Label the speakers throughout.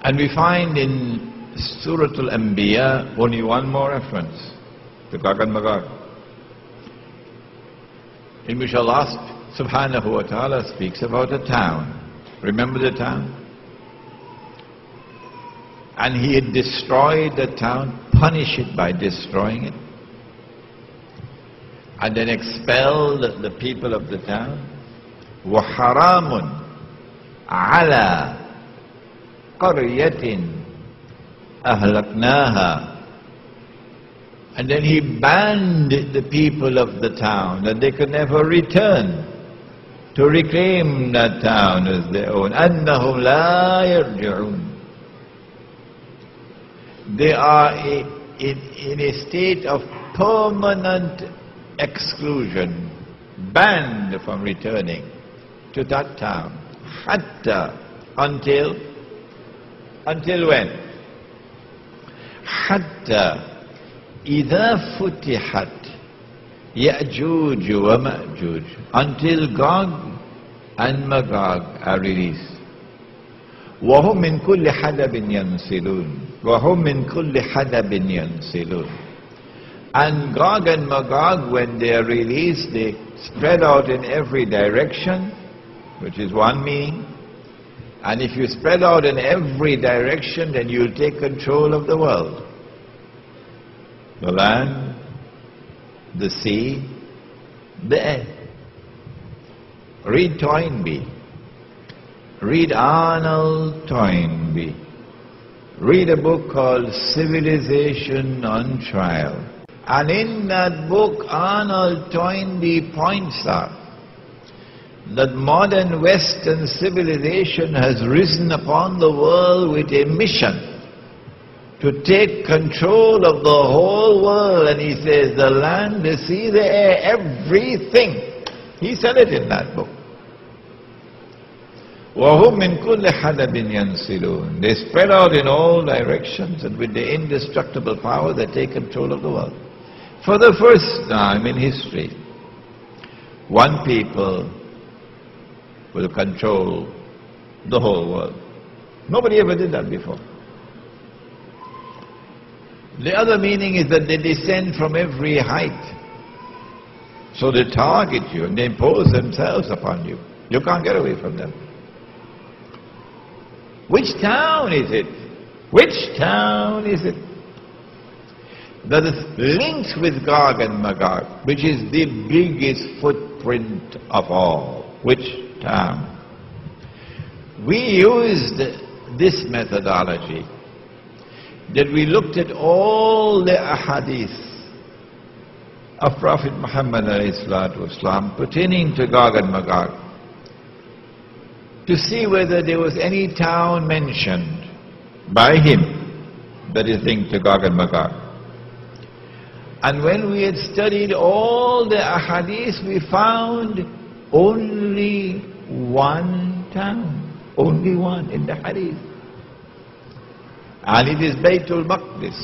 Speaker 1: And we find in Surah Al-Anbiya only one more reference to Gog and Magog, in which Allah subhanahu wa ta'ala speaks about a town. Remember the town? And He had destroyed the town, punished it by destroying it, and then expelled the people of the town. وَحَرَامٌ عَلَى قَرْيَةٍ أَهْلَكْنَاهَا. And then He banned the people of the town, that they could never return to reclaim that town as their own. أَنَّهُمْ لَا يَرْجِعُونَ. They are in a state of permanent exclusion, banned from returning to that town. Hatta, until when? Hatta إذا فتحت Yajooj wa Majooj, until Gog and Magog are released. وهم من كل حدب ينسلون. وهم من كل حدب ينسلون. And Gog and Magog, when they are released, they spread out in every direction, which is one meaning. And if you spread out in every direction, then you'll take control of the world. The land, the sea, the air. Read Toynbee. Read Arnold Toynbee. Read a book called Civilization on Trial. And in that book, Arnold Toynbee points out that modern Western civilization has risen upon the world with a mission to take control of the whole world. And he says, the land, the sea, the air, everything. He said it in that book. وَهُمْ مِنْ كُلِّ حَدَبٍ يَنْسِلُونَ. They spread out in all directions, and with the indestructible power they take control of the world. For the first time in history, one people will control the whole world. Nobody ever did that before. The other meaning is that they descend from every height. So they target you and they impose themselves upon you. You can't get away from them. Which town is it? Which town is it that is linked with Gog and Magog, which is the biggest footprint of all? Which town? We used this methodology, that we looked at all the ahadith of Prophet Muhammad ﷺ pertaining to Gog and Magog, to see whether there was any town mentioned by him that is linked to Gog and Magog. And when we had studied all the ahadith, we found only one town, only one in the hadith. And it is Baytul Maqdis,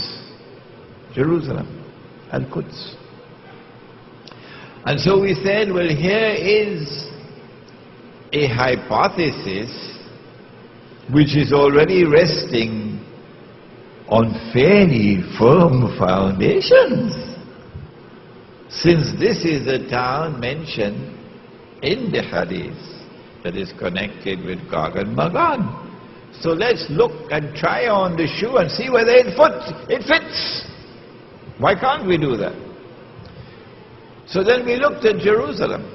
Speaker 1: Jerusalem, Al-Quds. And so we said, well, here is a hypothesis which is already resting on fairly firm foundations, since this is a town mentioned in the hadith that is connected with Gog and Magog. So let's look and try on the shoe and see whether it fits. Why can't we do that? So then we looked at Jerusalem,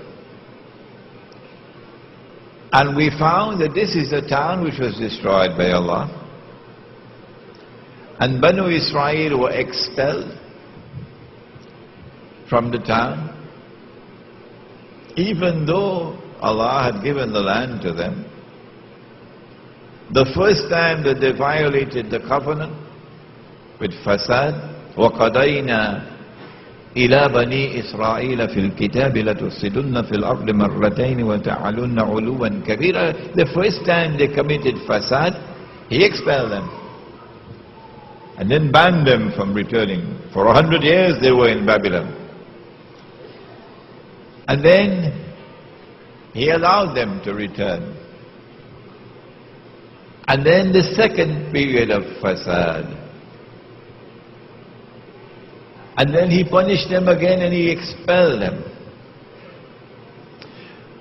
Speaker 1: and we found that this is a town which was destroyed by Allah, and Banu Israel were expelled from the town, even though Allah had given the land to them. The first time that they violated the covenant with fasad, وَقَضَيْنَا إِلَى بَنِي إِسْرَائِيلَ فِي الْكِتَابِ لَتُفْسِدُنَّ فِي الْأَرْضِ مَرَّتَيْنِ وَتَعَلُنَّ عُلُوًّا كَبِيرًا. The first time they committed fasad, He expelled them and then banned them from returning. For 100 years they were in Babylon. And then He allowed them to return. And then the second period of fasad. And then he punished them again and he expelled them.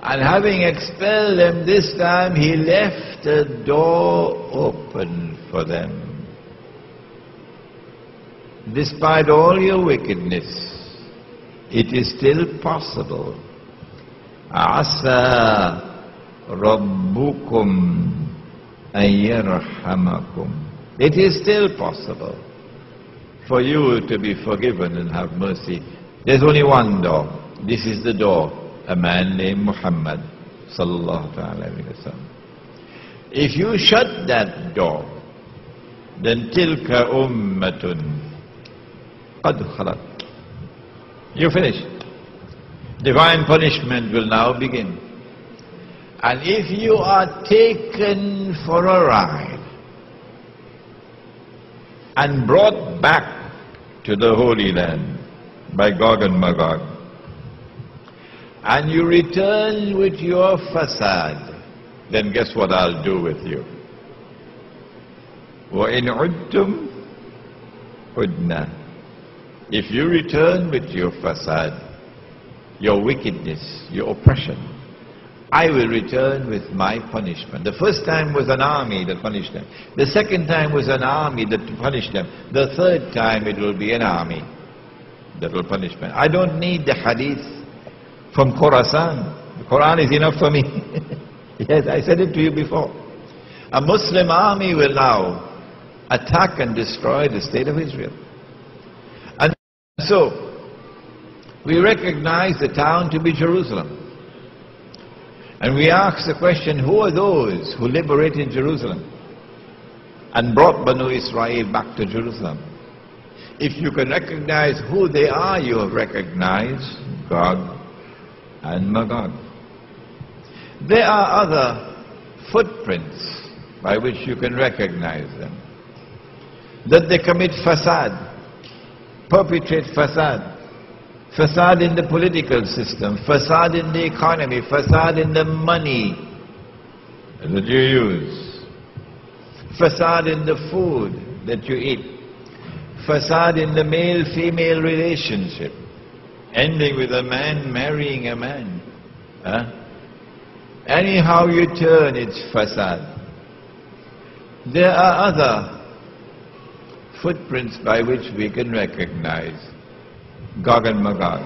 Speaker 1: And having expelled them this time, he left a door open for them. Despite all your wickedness, it is still possible. Asa Rabbukum ayyarhamakum. It is still possible for you to be forgiven and have mercy. There's only one door. This is the door. A man named Muhammad sallallahu alaihi wasallam. If you shut that door, then tilka ummatun qad khalat. You're finished. Divine punishment will now begin. And if you are taken for a ride and brought back to the Holy Land by Gog and Magog, and you return with your fasad, then guess what I'll do with you? وَإِنْ عُدْتُمْ عُدْنَا. If you return with your fasad, your wickedness, your oppression, I will return with my punishment. The first time was an army that punished them. The second time was an army that punished them. The third time it will be an army that will punish them. I don't need the hadith from Khorasan. The Qur'an is enough for me. Yes, I said it to you before. A Muslim army will now attack and destroy the state of Israel. And so, we recognize the town to be Jerusalem. And we ask the question, who are those who liberated Jerusalem and brought Banu Israel back to Jerusalem? If you can recognize who they are, you have recognized Gog and Magog. There are other footprints by which you can recognize them. That they commit fasad, perpetrate fasad. Fasad in the political system, fasad in the economy, fasad in the money that you use, fasad in the food that you eat, fasad in the male-female relationship, ending with a man marrying a man. Anyhow you turn, it's fasad. There are other footprints by which we can recognize Gog and Magog.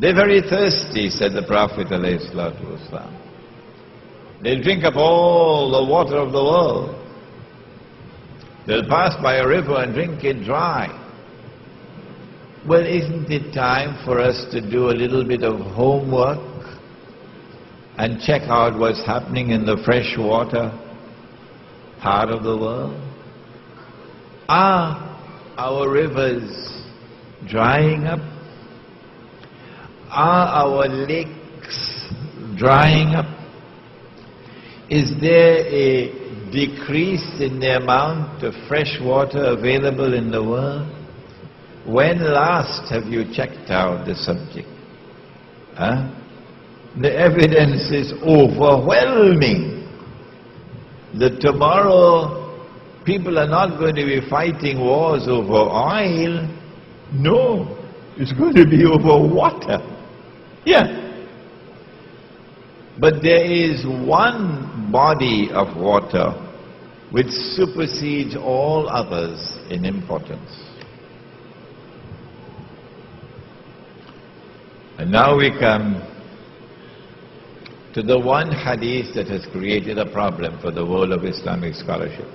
Speaker 1: They're very thirsty, said the Prophet ﷺ. They'll drink up all the water of the world. They'll pass by a river and drink it dry. Well, isn't it time for us to do a little bit of homework and check out what's happening in the freshwater part of the world? Are our rivers drying up? Are our lakes drying up? Is there a decrease in the amount of fresh water available in the world? When last have you checked out the subject? The evidence is overwhelming that tomorrow people are not going to be fighting wars over oil. No, it's going to be over water. Yeah. But there is one body of water which supersedes all others in importance. And now we come to the one hadith that has created a problem for the world of Islamic scholarship.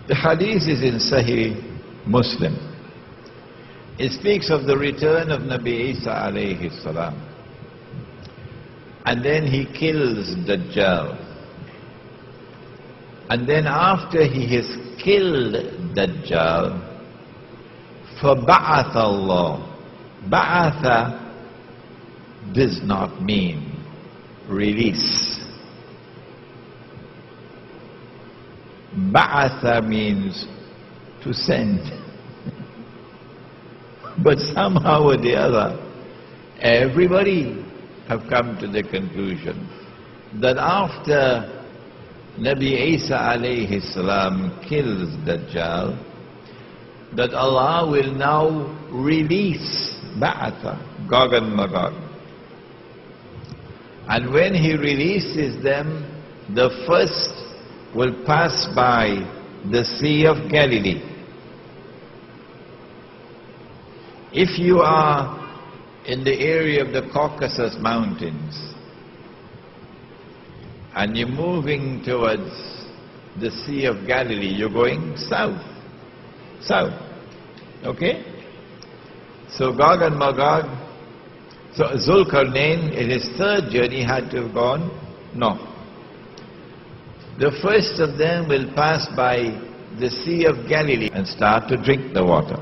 Speaker 1: The hadith is in Sahih Muslim. It speaks of the return of Nabi Isa alayhi salam. And then he kills Dajjal. And then after he has killed Dajjal, فَبَعَثَ اللَّهُ. Ba'atha does not mean release. Ba'atha means to send. But somehow or the other, everybody have come to the conclusion that after Nabi Isa alayhi salam kills Dajjal, that Allah will now release Ba'atha, Gog and Magog. And when He releases them, the first will pass by the Sea of Galilee. If you are in the area of the Caucasus Mountains and you're moving towards the Sea of Galilee, you're going south. Okay? So Gog and Magog, so Zulkarnain in his third journey had to have gone north. The first of them will pass by the Sea of Galilee and start to drink the water.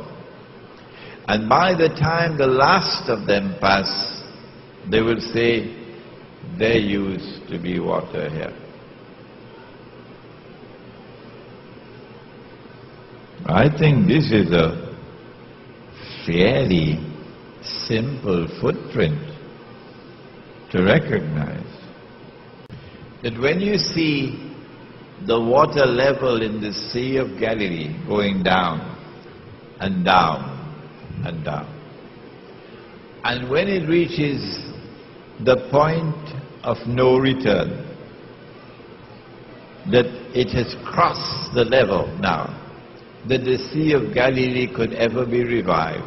Speaker 1: And by the time the last of them pass, they will say, there used to be water here. I think this is a fairly simple footprint to recognize. That when you see the water level in the Sea of Galilee going down and down and down, and when it reaches the point of no return, that it has crossed the level now, that the Sea of Galilee could ever be revived.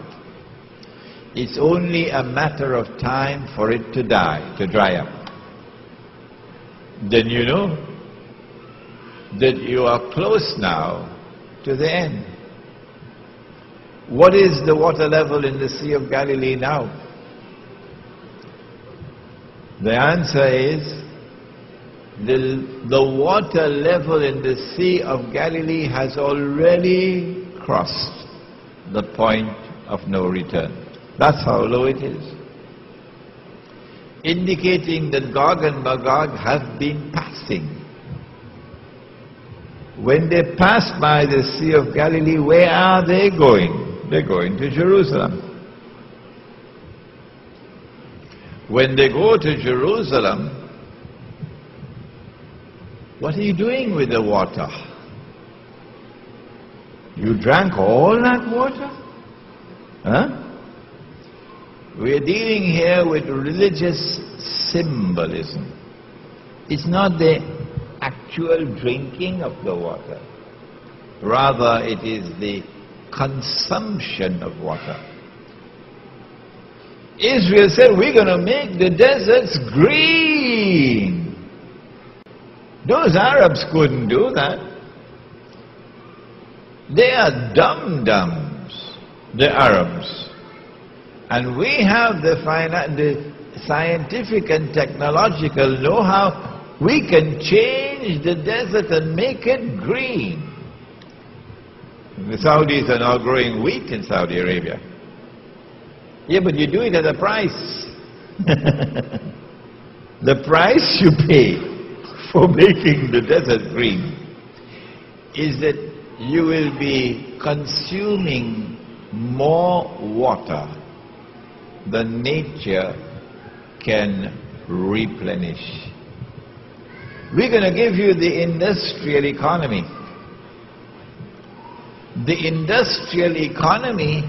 Speaker 1: It's only a matter of time for it to die, to dry up. Then you know that you are close now to the end. What is the water level in the Sea of Galilee now? The answer is, the water level in the Sea of Galilee has already crossed the point of no return. That's how low it is. Indicating that Gog and Magog have been passing. When they pass by the Sea of Galilee, where are they going? They're going to Jerusalem. When they go to Jerusalem, what are you doing with the water? You drank all that water? Huh? We are dealing here with religious symbolism. It's not the actual drinking of the water. Rather, it is the consumption of water. Israel said, we're going to make the deserts green. Those Arabs couldn't do that. They are dum-dums, the Arabs. And we have the scientific and technological know-how. We can change the desert and make it green. The Saudis are now growing wheat in Saudi Arabia. Yeah, but you do it at a price. The price you pay for making the desert green is that you will be consuming more water than nature can replenish. We're going to give you the industrial economy. The industrial economy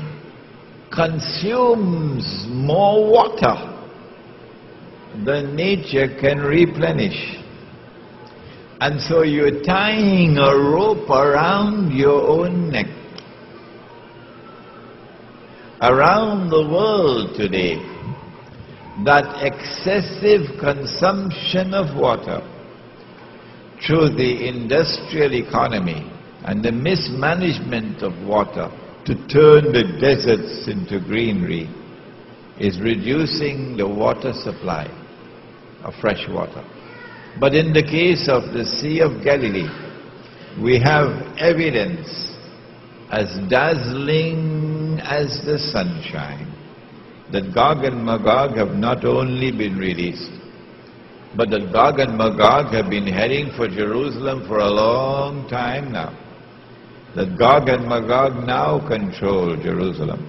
Speaker 1: consumes more water than nature can replenish. And so you're tying a rope around your own neck. Around the world today, that excessive consumption of water through the industrial economy and the mismanagement of water to turn the deserts into greenery is reducing the water supply of fresh water. But in the case of the Sea of Galilee, we have evidence as dazzling as the sunshine that Gog and Magog have not only been released, but that Gog and Magog have been heading for Jerusalem for a long time now. That Gog and Magog now control Jerusalem.